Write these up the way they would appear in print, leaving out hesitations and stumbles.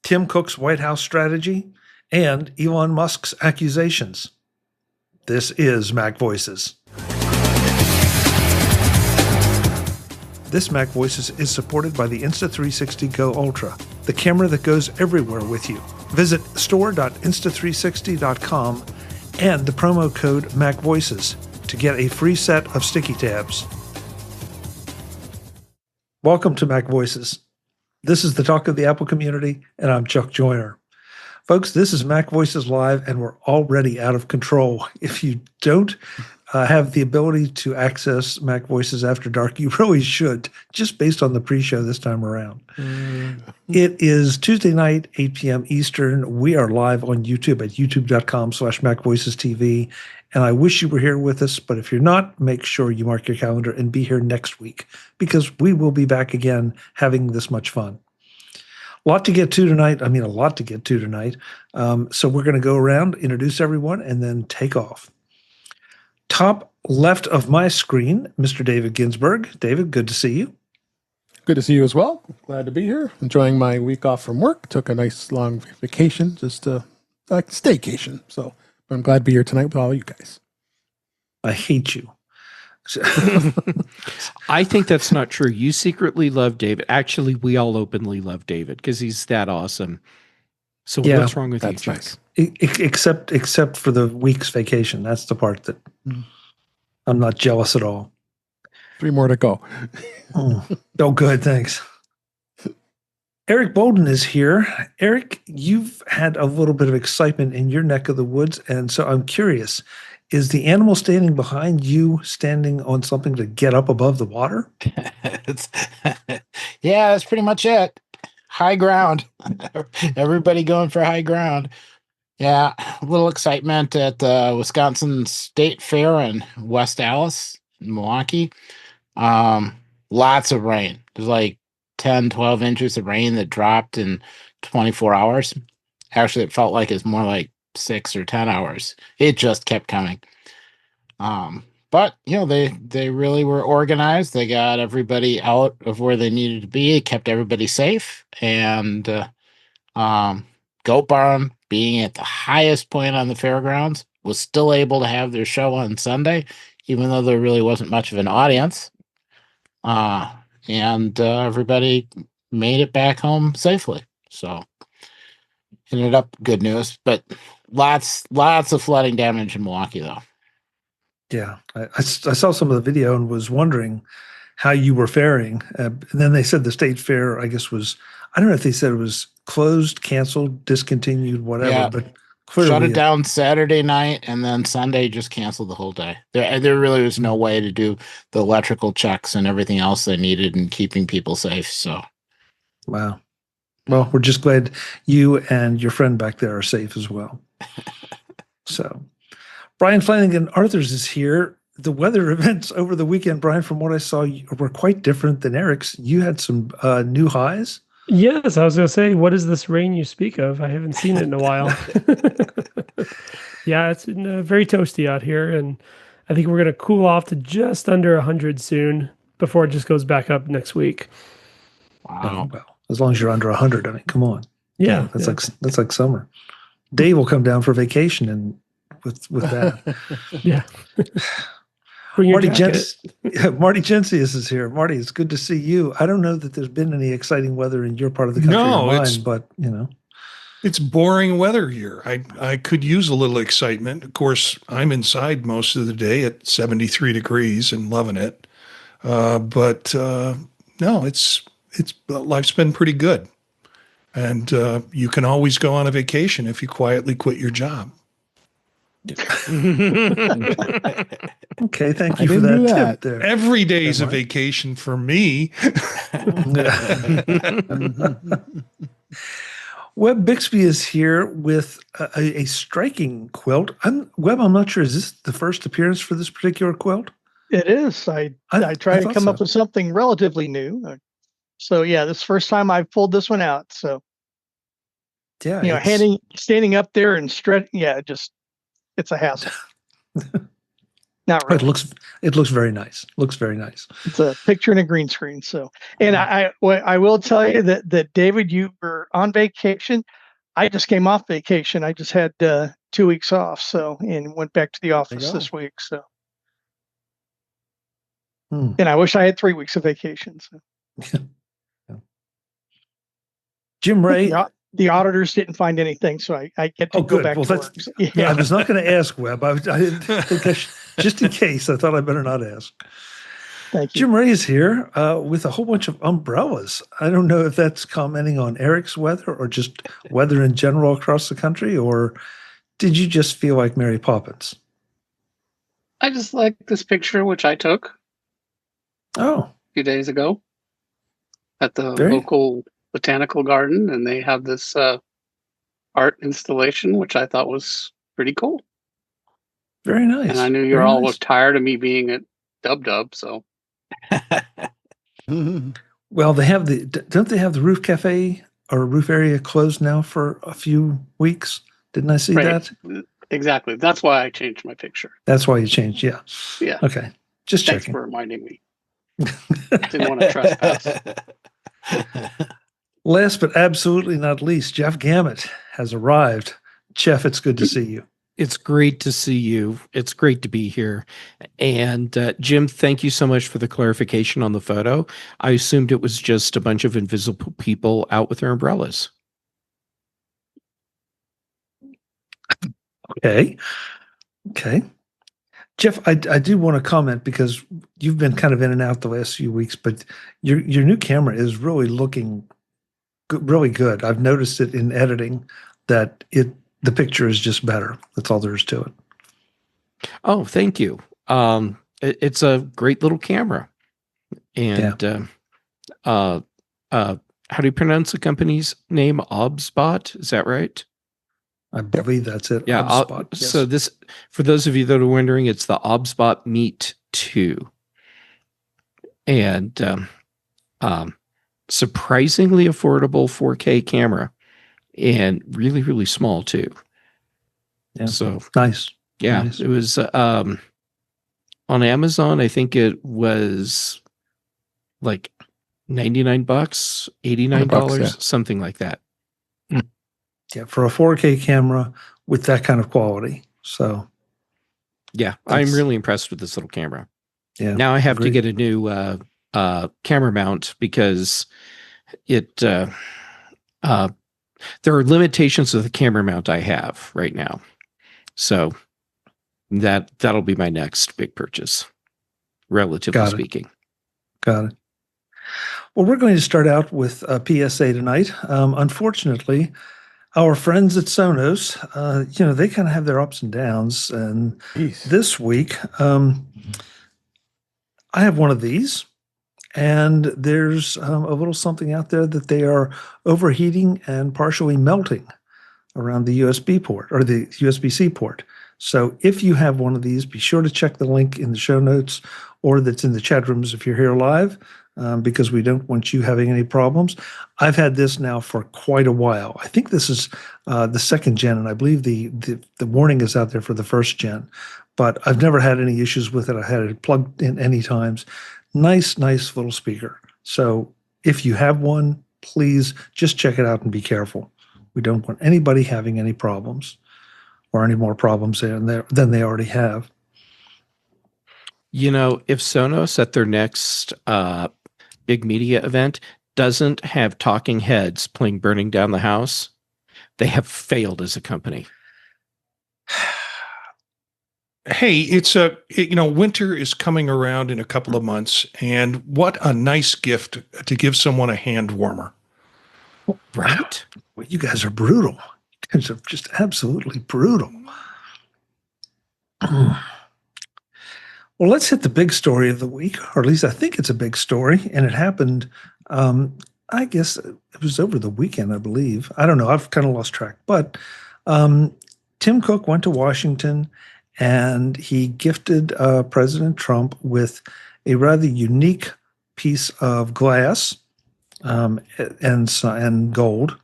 Tim Cook's White House strategy, and Elon Musk's accusations. This is MacVoices. This MacVoices is supported by the Insta360 Go Ultra, the camera that goes everywhere with you. Visit store.insta360.com and the promo code MacVoices to get a free set of sticky tabs. Welcome to MacVoices. This is the talk of the Apple community, and I'm Chuck Joyner. Folks, this is MacVoices Live, and we're already out of control. If you don't have the ability to access MacVoices After Dark, you really should, just based on the pre-show this time around. It is Tuesday night, 8 p.m. Eastern. We are live on YouTube at youtube.com/MacVoicesTV. And I wish you were here with us, but if you're not, make sure you mark your calendar and be here next week, because we will be back again having this much fun. A lot to get to tonight. So we're going to go around, introduce everyone, and then take off. Top left of my screen, Mr. David Ginsburg. David, good to see you. Good to see you as well. Glad to be here. Enjoying my week off from work. Took a nice long vacation, just a staycation. So I'm glad to be here tonight with all of you guys. I hate you. I think that's not true. You secretly love David. Actually, we all openly love David because he's that awesome. So what's wrong with you, Chuck? Nice. Except for the week's vacation. That's the part that I'm not jealous at all. 3 more to go. Oh, good. Thanks. Eric Bolden is here. Eric, you've had a little bit of excitement in your neck of the woods, and so I'm curious, is the animal standing behind you standing on something to get up above the water? Yeah, that's pretty much it. High ground. Everybody going for high ground. Yeah, a little excitement at the Wisconsin State Fair in West Allis, in Milwaukee. Lots of rain. There's like 10, 12 inches of rain that dropped in 24 hours. Actually, it felt like it's more like 6 or 10 hours. It just kept coming. But, they really were organized. They got everybody out of where they needed to be. It kept everybody safe. And Goat Barn, being at the highest point on the fairgrounds, was still able to have their show on Sunday, even though there really wasn't much of an audience. And everybody made it back home safely. So ended up good news, but lots of flooding damage in Milwaukee, though. Yeah, I saw some of the video and was wondering how you were faring. And then they said the state fair, I guess, was, I don't know if they said it was closed, canceled, discontinued, whatever, but clearly shut it down Saturday night, and then Sunday just canceled the whole day. There really was no way to do the electrical checks and everything else they needed in keeping people safe. So, wow. Well, we're just glad you and your friend back there are safe as well. So, Brian Flanigan-Arthurs is here. The weather events over the weekend, Brian, from what I saw, were quite different than Eric's. You had some new highs. Yes, I was going to say, what is this rain you speak of? I haven't seen it in a while. Yeah, it's very toasty out here, and I think we're going to cool off to just under 100 soon before it just goes back up next week. Wow. Well, as long as you're under 100, I mean, come on. Yeah, that's like summer. Dave will come down for vacation and with that. Yeah. Bring your Marty Jencius is here. Marty, it's good to see you. I don't know that there's been any exciting weather in your part of the country or mine, but it's boring weather here. I could use a little excitement. Of course, I'm inside most of the day at 73 degrees and loving it. But no, it's life's been pretty good. And you can always go on a vacation if you quietly quit your job. Okay, thank you for that tip there. Every day is a vacation for me. Webb Bixby is here with a striking quilt. Webb, I'm not sure, is this the first appearance for this particular quilt? It is. I try to come up with something relatively new. So yeah, this is the first time I've pulled this one out. So yeah, standing up there and stretch. Yeah, it's a hassle. Not Oh, really. it looks very nice. Looks very nice. It's a picture and a green screen. So, and I will tell you that David, you were on vacation. I just came off vacation. I just had 2 weeks off, and went back to the office this week. So, and I wish I had 3 weeks of vacation. So. Jim Ray. The auditors didn't find anything, so I get to go back to work. So, I was not going to ask, Webb. I didn't think just in case. I thought I better not ask. Thank you. Jim Ray is here with a whole bunch of umbrellas. I don't know if that's commenting on Eric's weather or just weather in general across the country, or did you just feel like Mary Poppins? I just like this picture, which I took a few days ago at the local botanical garden, and they have this art installation, which I thought was pretty cool. Very nice. And I knew you're all tired of me being at Dub, so. Well, don't they have the roof cafe or roof area closed now for a few weeks? Didn't I see that? Exactly. That's why I changed my picture. That's why you changed. Yeah. Yeah. Okay. Just Thanks checking. for reminding me. Didn't want to trespass. Last but absolutely not least, Jeff Gamet has arrived. Jeff, it's good to see you. It's great to see you. It's great to be here. And Jim, thank you so much for the clarification on the photo. I assumed it was just a bunch of invisible people out with their umbrellas. Okay. Jeff, I do want to comment because you've been kind of in and out the last few weeks, but your new camera is really looking really good. I've noticed it in editing that the picture is just better. That's all there is to it. Oh, thank you. It's a great little camera. And how do you pronounce the company's name? Obsbot, is that right? I believe that's it. Yeah. Obsbot, yes. So this, for those of you that are wondering, it's the Obsbot Meet 2. And surprisingly affordable 4K camera, and really, really small too. Yeah. So nice. Yeah. Nice. It was on Amazon. I think it was like $99, $89, something like that. Yeah, for a 4K camera with that kind of quality. So, yeah, I'm really impressed with this little camera. Yeah. Now I have to get a new camera mount because there are limitations of the camera mount I have right now. So that'll be my next big purchase, relatively speaking. Got it. Well, we're going to start out with a PSA tonight. Unfortunately, our friends at Sonos, they kind of have their ups and downs. And this week, I have one of these, and there's a little something out there that they are overheating and partially melting around the USB port or the USB-C port. So if you have one of these, be sure to check the link in the show notes or that's in the chat rooms if you're here live. Because we don't want you having any problems. I've had this now for quite a while. I think this is the second gen, and I believe the warning is out there for the first gen. But I've never had any issues with it. I had it plugged in any times. Nice little speaker. So if you have one, please just check it out and be careful. We don't want anybody having any problems or any more problems than they already have. You know, if Sonos at their next big media event doesn't have talking heads playing Burning Down the House, they have failed as a company. Hey, winter is coming around in a couple of months, and what a nice gift to give someone a hand warmer. Right? Well, you guys are brutal. You guys are just absolutely brutal. Well, let's hit the big story of the week, or at least I think it's a big story, and it happened, I guess it was over the weekend, I believe. I don't know. I've kind of lost track. But Tim Cook went to Washington, and he gifted President Trump with a rather unique piece of glass and gold,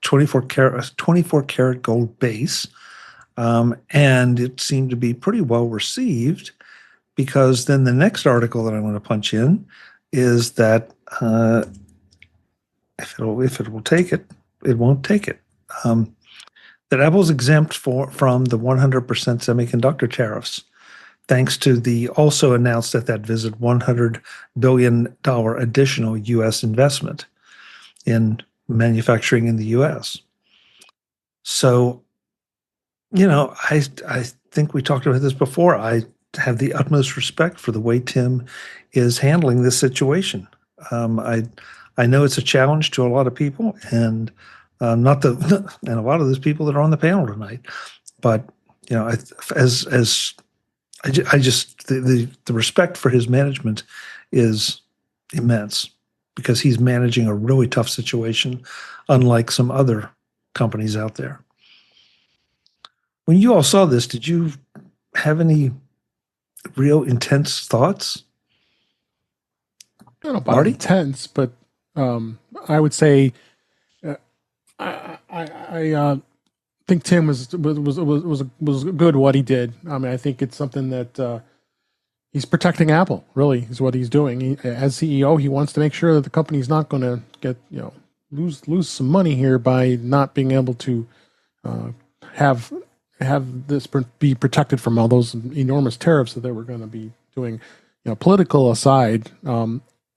24 karat gold base, and it seemed to be pretty well received. because then the next article that I want to punch in is that if it will take it, it won't take it. That Apple's exempt from the 100% semiconductor tariffs, thanks to the also announced at that visit $100 billion additional U.S. investment in manufacturing in the U.S. So, I think we talked about this before. I have the utmost respect for the way Tim is handling this situation. I know it's a challenge to a lot of people, and and a lot of those people that are on the panel tonight. But the respect for his management is immense, because he's managing a really tough situation, unlike some other companies out there. When you all saw this, did you have any real intense thoughts? I don't know about Marty? intense, but I would say I think Tim was good what he did. I mean, I think it's something that he's protecting Apple. Really, is what he's doing. As CEO, he wants to make sure that the company's not going to get lose some money here by not being able to have this be protected from all those enormous tariffs that they were going to be doing. Political aside,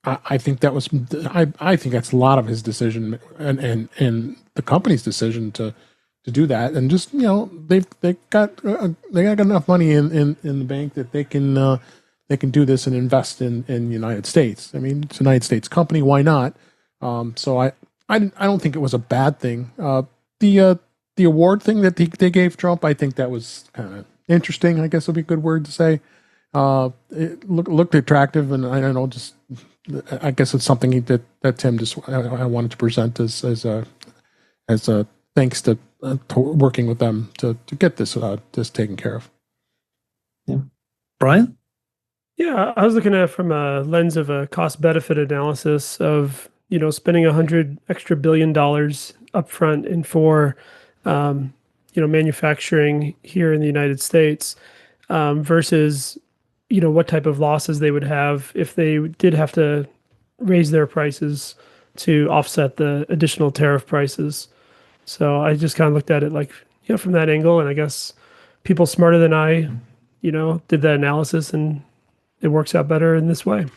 I think that was I think that's a lot of his decision and the company's decision to do that, and just they got enough money in the bank that they can do this and invest in the United States. I mean, it's a United States company, why not? So I don't think it was a bad thing. The award thing that they gave Trump, I think that was kind of interesting. I guess would be a good word to say. It looked attractive, and I don't know, just I guess it's something that Tim just I wanted to present as a thanks to working with them to get this taken care of. Yeah. Brian? Yeah, I was looking at it from a lens of a cost benefit analysis of spending $100 billion upfront and for manufacturing here in the United States versus what type of losses they would have if they did have to raise their prices to offset the additional tariff prices. So I just kind of looked at it like, from that angle, and I guess people smarter than I, did that analysis, and it works out better in this way.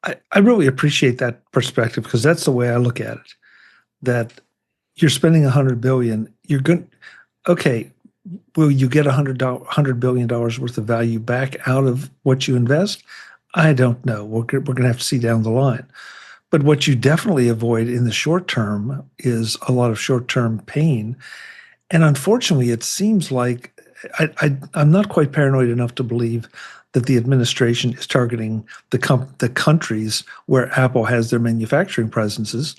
I really appreciate that perspective, because that's the way I look at it. That you're spending $100 billion, you're good. Okay, will you get $100 billion worth of value back out of what you invest? I don't know. We're going to have to see down the line. But what you definitely avoid in the short term is a lot of short-term pain. And unfortunately, it seems like I'm not quite paranoid enough to believe that the administration is targeting the countries where Apple has their manufacturing presences.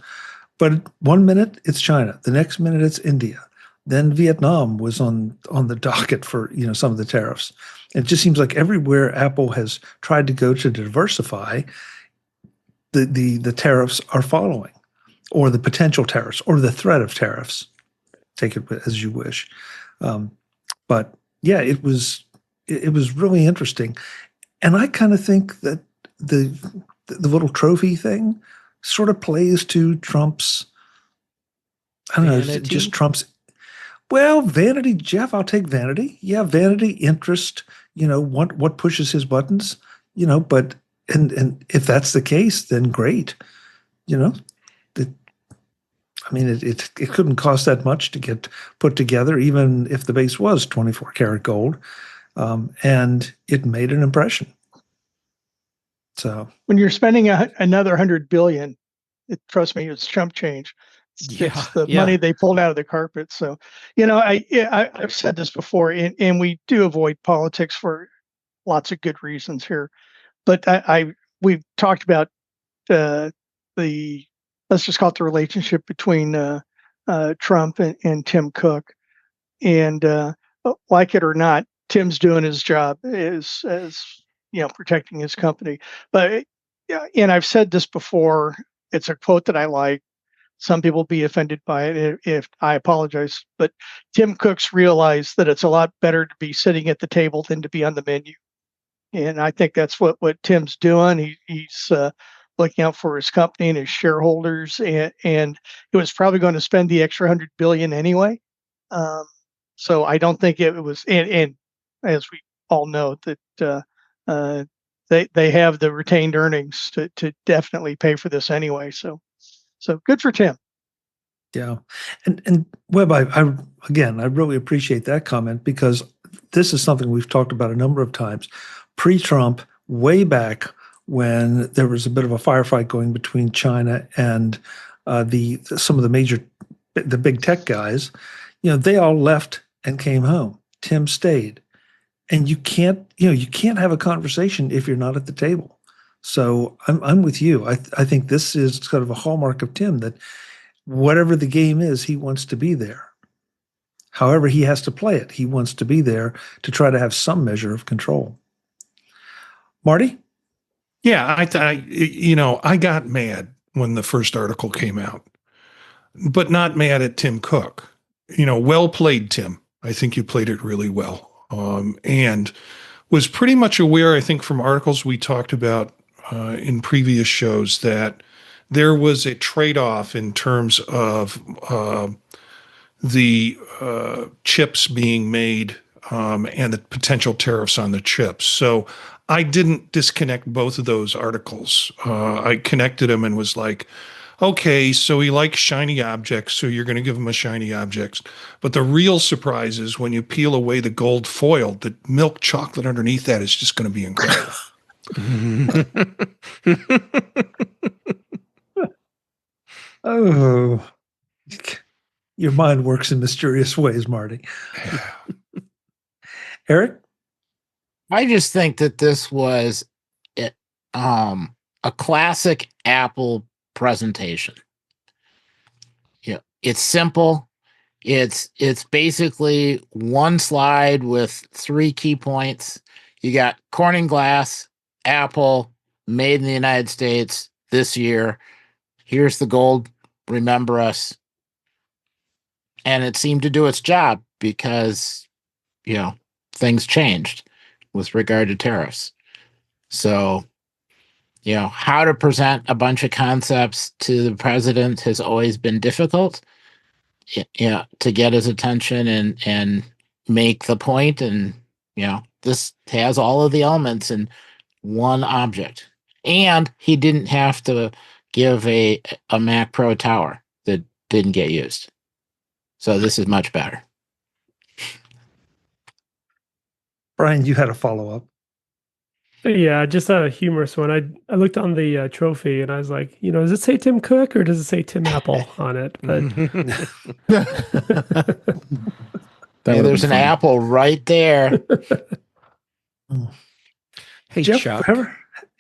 But one minute it's China, the next minute it's India. Then Vietnam was on the docket for some of the tariffs. It just seems like everywhere Apple has tried to go to diversify, the tariffs are following, or the potential tariffs, or the threat of tariffs. Take it as you wish. But yeah, it was really interesting, and I kind of think that the little trophy thing sort of plays to Trump's. I don't know, just Trump's. Well, vanity, Jeff. I'll take vanity. Yeah, vanity, interest. What pushes his buttons. But and if that's the case, then great. It couldn't cost that much to get put together, even if the base was 24 karat gold, and it made an impression. So when you're spending another $100 billion, trust me, it's chump change. It's the money they pulled out of the carpet. So, I've said this before, and we do avoid politics for lots of good reasons here. But we've talked about let's just call it the relationship between Trump and Tim Cook, and like it or not, Tim's doing his job as protecting his company. But and I've said this before. It's a quote that I like. some people be offended by it. If I apologize, but Tim Cook's realized that it's a lot better to be sitting at the table than to be on the menu, and I think that's what Tim's doing. He's looking out for his company and his shareholders, and it was probably going to spend the extra $100 billion anyway. So I don't think it was, and as we all know, that they have the retained earnings to definitely pay for this anyway. So good for Tim. Yeah. And Webb, I really appreciate that comment, because this is something we've talked about a number of times. Pre-Trump, way back when there was a bit of a firefight going between China and some of the big tech guys, they all left and came home. Tim stayed. And you can't have a conversation if you're not at the table. So I'm with you. I think this is sort of a hallmark of Tim, that whatever the game is, he wants to be there. However he has to play it, he wants to be there to try to have some measure of control. Marty? Yeah, I got mad when the first article came out, but not mad at Tim Cook. Well played, Tim. I think you played it really well. And was pretty much aware, I think, from articles we talked about in previous shows, that there was a trade-off in terms of the chips being made and the potential tariffs on the chips. So I didn't disconnect both of those articles. I connected them and was like, okay, so he likes shiny objects, so you're going to give him a shiny object. But the real surprise is when you peel away the gold foil, the milk chocolate underneath that is just going to be incredible. Oh, your mind works in mysterious ways, Marty. Eric? I just think that this was a classic Apple presentation. It's simple. It's basically one slide with 3 key points. You got Corning glass, Apple, made in the United States this year. Here's the gold. Remember us. And it seemed to do its job, because things changed with regard to tariffs. So how to present a bunch of concepts to the president has always been difficult. To get his attention and make the point. And, this has all of the elements in one object. And he didn't have to give a Mac Pro tower that didn't get used. So this is much better. Brian, you had a follow-up. Yeah, just a humorous one. I looked on the trophy and I was like, does it say Tim Cook or does it say Tim Apple on it? But there's an apple right there. Hey, Jeff, Chuck. I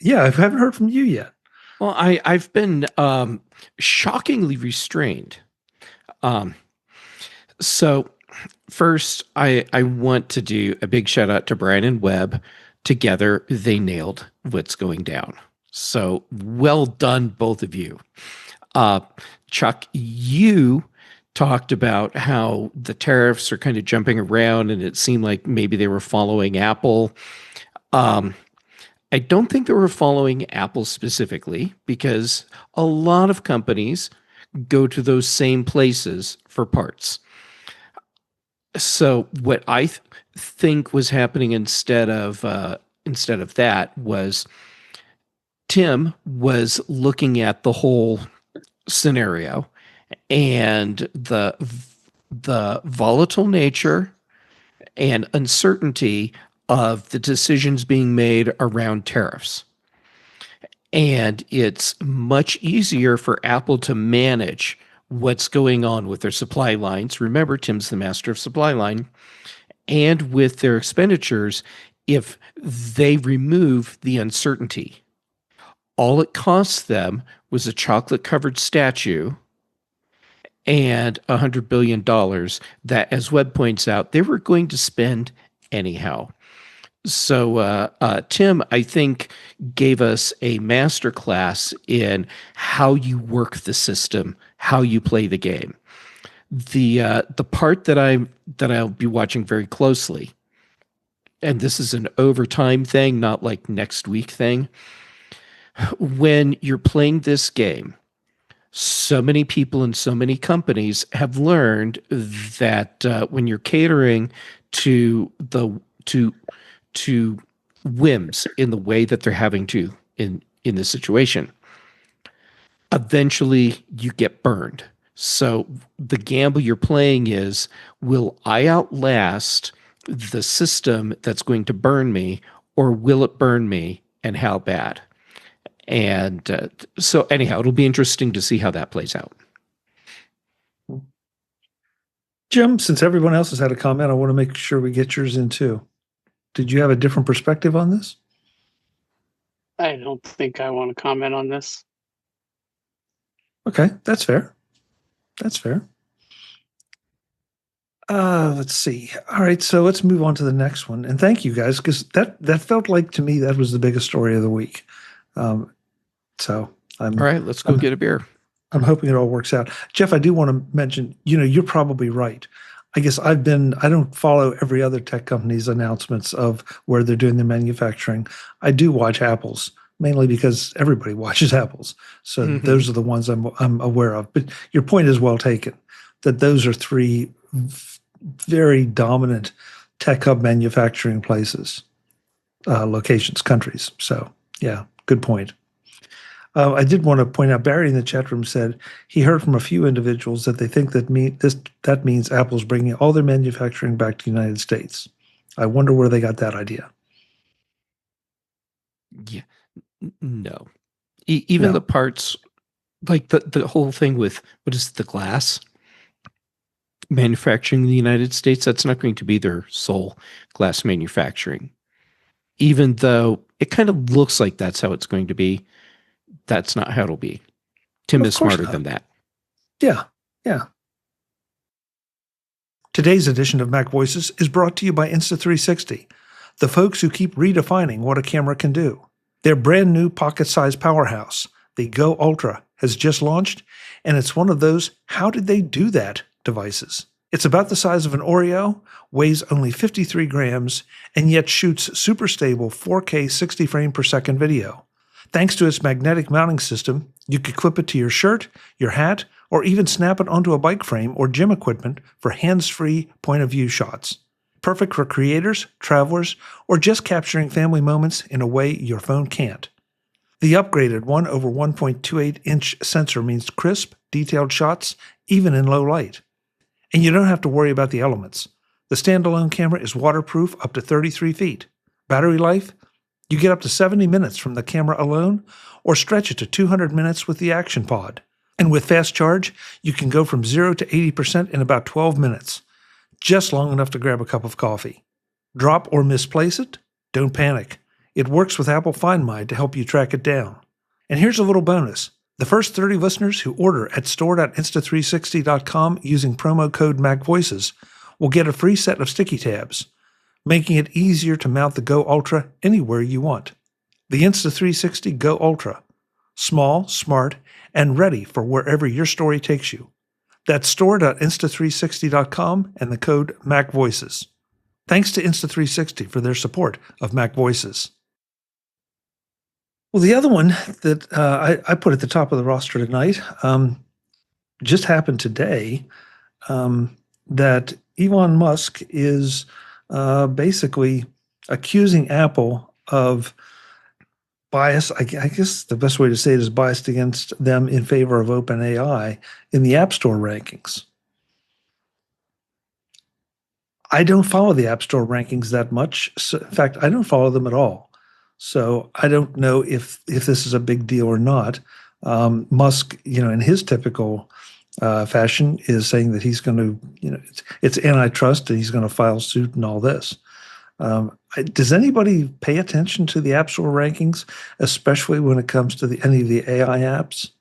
haven't heard from you yet. Well, I've been shockingly restrained. So first, I want to do a big shout out to Brian and Webb. Together, they nailed what's going down. So well done, both of you. Chuck, you talked about how the tariffs are kind of jumping around and it seemed like maybe they were following Apple. I don't think they were following Apple specifically, because a lot of companies go to those same places for parts. So what I think was happening instead of that was Tim was looking at the whole scenario and the volatile nature and uncertainty of the decisions being made around tariffs. And it's much easier for Apple to manage what's going on with their supply lines. Remember, Tim's the master of supply line. And with their expenditures, if they remove the uncertainty. All it cost them was a chocolate-covered statue and $100 billion that, as Webb points out, they were going to spend anyhow. So Tim, I think, gave us a masterclass in how you work the system, how you play the game. The part that I'll be watching very closely, and this is an overtime thing, not like next week thing. When you're playing this game, so many people and so many companies have learned that when you're catering to whims in the way that they're having to in this situation, eventually you get burned. So the gamble you're playing is, will I outlast the system that's going to burn me, or will it burn me, and how bad? And so anyhow, it'll be interesting to see how that plays out. Jim, since everyone else has had a comment, I want to make sure we get yours in too. Did you have a different perspective on this? I don't think I want to comment on this. Okay, that's fair. That's fair. Let's see. All right, so let's move on to the next one. And thank you guys, because that felt like, to me, that was the biggest story of the week. So all right, let's go get a beer. I'm hoping it all works out. Jeff, I do want to mention, you're probably right. I guess I don't follow every other tech company's announcements of where they're doing their manufacturing. I do watch Apple's, mainly because everybody watches Apple's. So those are the ones I'm aware of. But your point is well taken, that those are three very dominant tech hub manufacturing places, locations, countries. So yeah, good point. I did want to point out, Barry in the chat room said he heard from a few individuals that they think that means Apple's bringing all their manufacturing back to the United States. I wonder where they got that idea. Yeah, no. Even the parts, like the whole thing with, what is the glass manufacturing in the United States, that's not going to be their sole glass manufacturing. Even though it kind of looks like that's how it's going to be, that's not how it'll be. Tim is smarter than that. Yeah. Today's edition of MacVoices is brought to you by Insta360, the folks who keep redefining what a camera can do. Their brand new pocket-sized powerhouse, the Go Ultra, has just launched, and it's one of those "how did they do that" devices. It's about the size of an Oreo, weighs only 53 grams, and yet shoots super stable 4K 60 frame per second video. Thanks to its magnetic mounting system, you could clip it to your shirt, your hat, or even snap it onto a bike frame or gym equipment for hands-free point-of-view shots. Perfect for creators, travelers, or just capturing family moments in a way your phone can't. The upgraded 1/1.28-inch sensor means crisp, detailed shots, even in low light. And you don't have to worry about the elements. The standalone camera is waterproof up to 33 feet. Battery life? You get up to 70 minutes from the camera alone, or stretch it to 200 minutes with the Action Pod. And with fast charge, you can go from 0 to 80% in about 12 minutes, just long enough to grab a cup of coffee. Drop or misplace it? Don't panic. It works with Apple Find My to help you track it down. And here's a little bonus. The first 30 listeners who order at store.insta360.com using promo code MacVoices will get a free set of sticky tabs, making it easier to mount the Go Ultra anywhere you want. The Insta360 Go Ultra. Small, smart, and ready for wherever your story takes you. That's store.insta360.com and the code MacVoices. Thanks to Insta360 for their support of MacVoices. Well, the other one that I put at the top of the roster tonight just happened today, that Elon Musk is basically accusing Apple of bias. I guess the best way to say it is biased against them in favor of OpenAI in the App Store rankings. I don't follow the App Store rankings that much. So, in fact, I don't follow them at all. So I don't know if this is a big deal or not. Musk, in his typical fashion, is saying that he's going to, it's antitrust and he's going to file suit and all this. Does anybody pay attention to the App Store rankings, especially when it comes to any of the AI apps?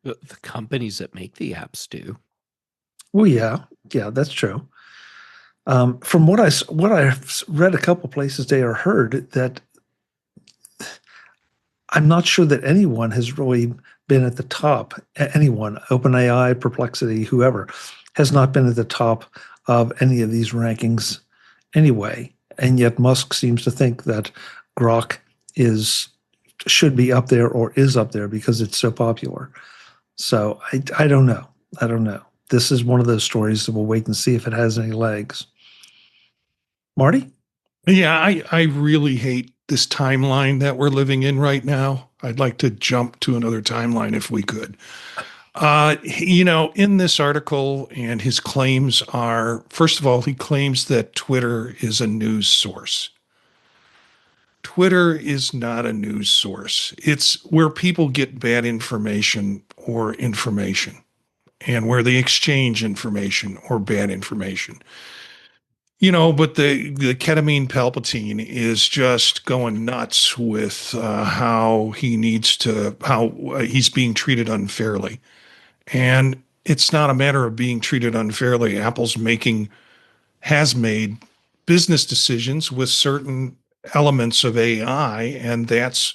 The companies that make the apps do. Well, yeah, that's true. From what I've read a couple places today or heard, that I'm not sure that anyone has really been at the top. Anyone, OpenAI, Perplexity, whoever, has not been at the top of any of these rankings anyway. And yet Musk seems to think that Grok should be up there or is up there because it's so popular. So I don't know. I don't know. This is one of those stories that we'll wait and see if it has any legs. Marty? Yeah, I really hate this timeline that we're living in right now. I'd like to jump to another timeline if we could. In this article, and his claims are, first of all, he claims that Twitter is a news source. Twitter is not a news source. It's where people get bad information or information, and where they exchange information or bad information. But the ketamine Palpatine is just going nuts with how he's being treated unfairly. And it's not a matter of being treated unfairly. Apple's has made business decisions with certain elements of AI, and that's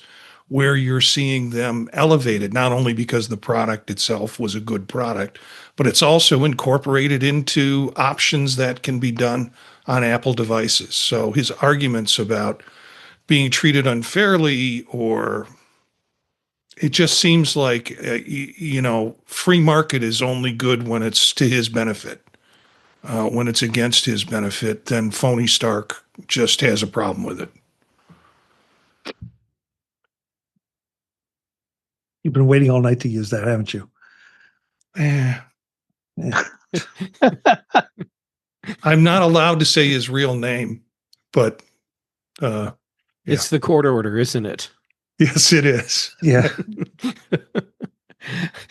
where you're seeing them elevated, not only because the product itself was a good product, but it's also incorporated into options that can be done on Apple devices. So his arguments about being treated unfairly, or it just seems like, free market is only good when it's to his benefit. When it's against his benefit, then Phony Stark just has a problem with it. You've been waiting all night to use that, haven't you? Yeah. I'm not allowed to say his real name, but it's the court order, isn't it? Yes, it is. Yeah.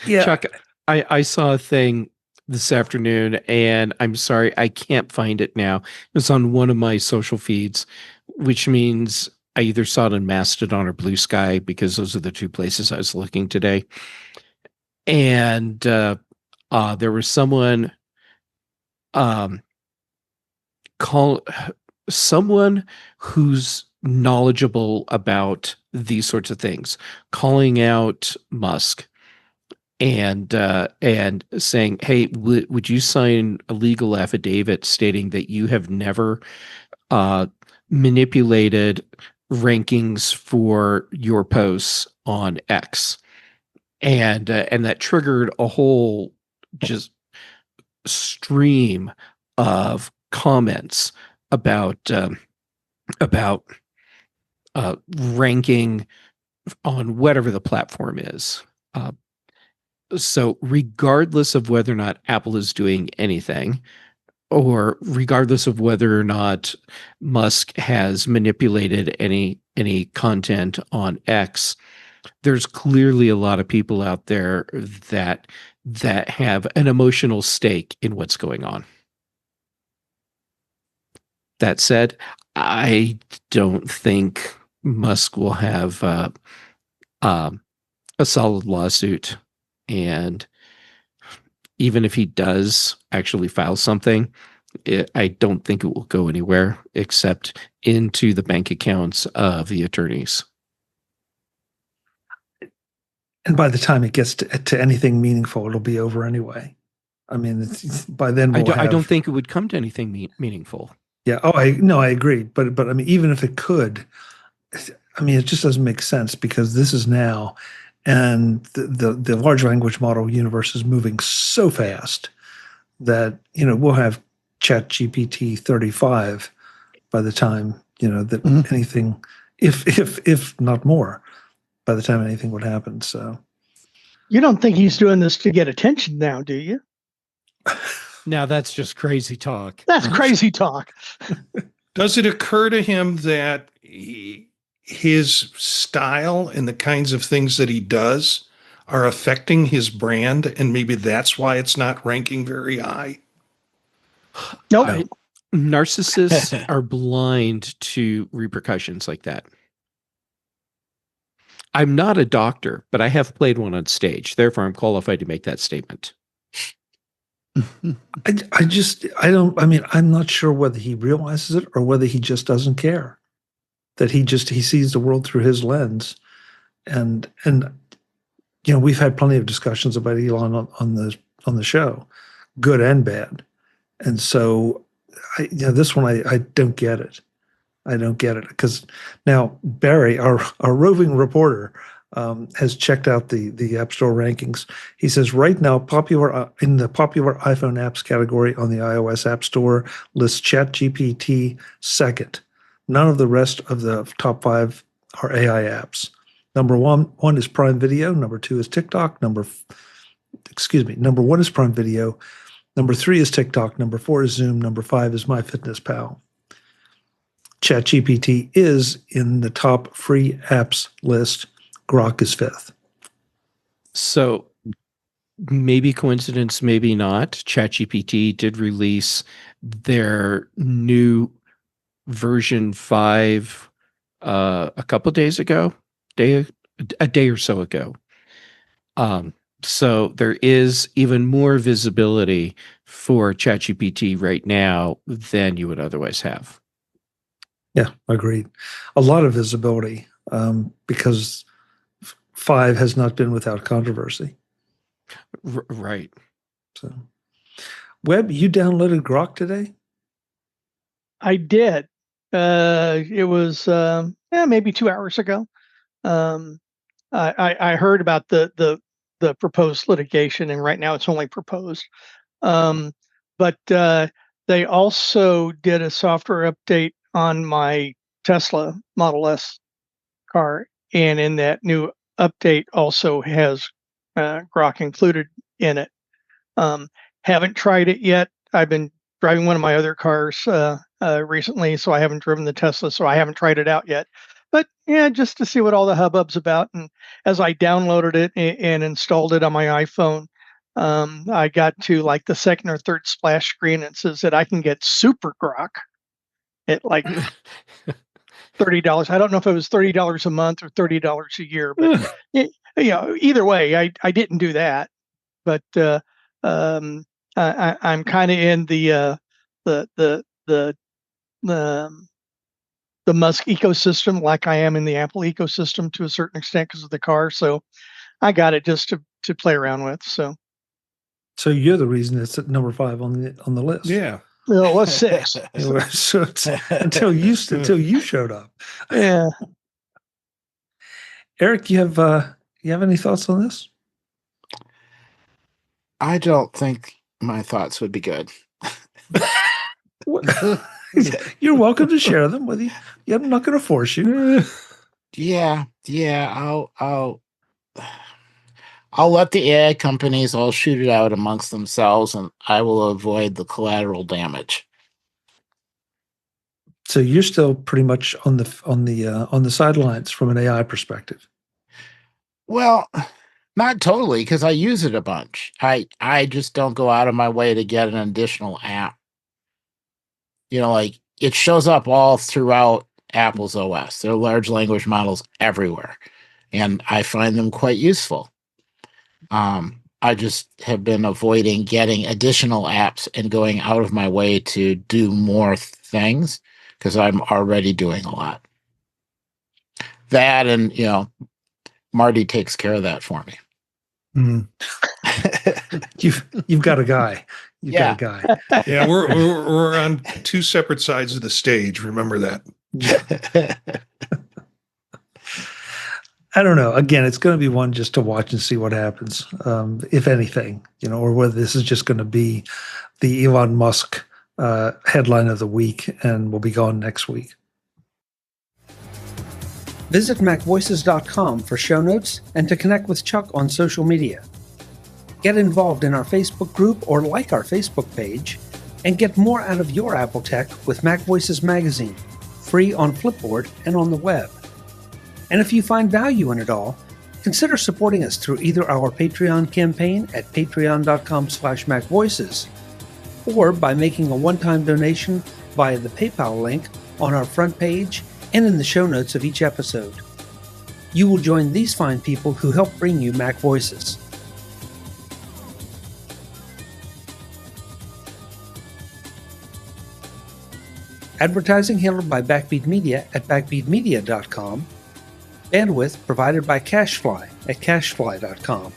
Yeah. Chuck, I saw a thing this afternoon, and I'm sorry, I can't find it now. It's on one of my social feeds, which means I either saw it on Mastodon or Blue Sky, because those are the two places I was looking today. And there was someone someone who's knowledgeable about these sorts of things, calling out Musk and saying, "Hey, would you sign a legal affidavit stating that you have never manipulated rankings for your posts on X?" And that triggered a whole just stream of comments about ranking on whatever the platform is. So regardless of whether or not Apple is doing anything, or regardless of whether or not Musk has manipulated any content on X, there's clearly a lot of people out there that have an emotional stake in what's going on. That said, I don't think Musk will have a solid lawsuit. And even if he does actually file something, I don't think it will go anywhere except into the bank accounts of the attorneys. And by the time it gets to anything meaningful, it'll be over anyway. I mean, by then I don't think it would come to anything meaningful. Yeah. Oh, I agree. But I mean, even if it could, I mean, it just doesn't make sense, because this is now, and the large language model universe is moving so fast that, we'll have ChatGPT 35 by the time, that anything, if not more, by the time anything would happen. So you don't think he's doing this to get attention now, do you? Now that's just crazy talk. That's crazy talk. Does it occur to him that his style and the kinds of things that he does are affecting his brand, and maybe that's why it's not ranking very high? Nope. Narcissists are blind to repercussions like that. I'm not a doctor, but I have played one on stage. Therefore, I'm qualified to make that statement. I'm not sure whether he realizes it or whether he just doesn't care. That he sees the world through his lens. And we've had plenty of discussions about Elon on the show, good and bad. And so, this one, I don't get it. I don't get it because now Barry, our roving reporter, has checked out the App Store rankings. He says right now, in the popular iPhone apps category on the iOS App Store lists ChatGPT second. None of the rest of the top 5 are AI apps. Number one is Prime Video. Number 2 is TikTok. Number 1 is Prime Video. Number 3 is TikTok. Number 4 is Zoom. Number 5 is MyFitnessPal. ChatGPT is in the top free apps list. Grok is 5th. So maybe coincidence, maybe not. ChatGPT did release their new version 5 a couple days ago, a day or so ago. So there is even more visibility for ChatGPT right now than you would otherwise have. Yeah, agreed. A lot of visibility because 5 has not been without controversy. Right. So, Webb, you downloaded Grok today? I did. It was maybe 2 hours ago. I heard about the proposed litigation, and right now it's only proposed. But they also did a software update on my Tesla Model S car, and in that new update also has Grok included in it. Haven't tried it yet. I've been driving one of my other cars recently, so I haven't driven the Tesla, so I haven't tried it out yet. But yeah, just to see what all the hubbub's about. And as I downloaded it and installed it on my iPhone, I got to like the second or third splash screen, and it says that I can get Super Grok at like $30. I don't know if it was $30 a month or $30 a year, but either way, I didn't do that. But I'm kind of in the Musk ecosystem, like I am in the Apple ecosystem to a certain extent because of the car. So I got it just to play around with. So you're the reason it's at number 5 on the list. Yeah. Well, it was 6. So until you showed up. Yeah. Eric, you have any thoughts on this? I don't think my thoughts would be good. You're welcome to share them with you. Yeah, I'm not going to force you. Yeah. I'll let the AI companies all shoot it out amongst themselves, and I will avoid the collateral damage. So you're still pretty much on the sidelines from an AI perspective. Well, not totally, because I use it a bunch. I just don't go out of my way to get an additional app. Like it shows up all throughout Apple's OS. There are large language models everywhere, and I find them quite useful. I just have been avoiding getting additional apps and going out of my way to do more things because I'm already doing a lot. That and, Marty takes care of that for me. Mm. You've got a guy. Got a guy. Yeah, we're on 2 separate sides of the stage. Remember that. I don't know. Again, it's going to be one just to watch and see what happens, if anything, or whether this is just going to be the Elon Musk headline of the week and will be gone next week. Visit MacVoices.com for show notes and to connect with Chuck on social media. Get involved in our Facebook group or like our Facebook page, and get more out of your Apple tech with MacVoices Magazine, free on Flipboard and on the web. And if you find value in it all, consider supporting us through either our Patreon campaign at patreon.com/MacVoices or by making a one-time donation via the PayPal link on our front page and in the show notes of each episode. You will join these fine people who help bring you Mac Voices. Advertising handled by Backbeat Media at backbeatmedia.com. Bandwidth provided by CacheFly at cachefly.com.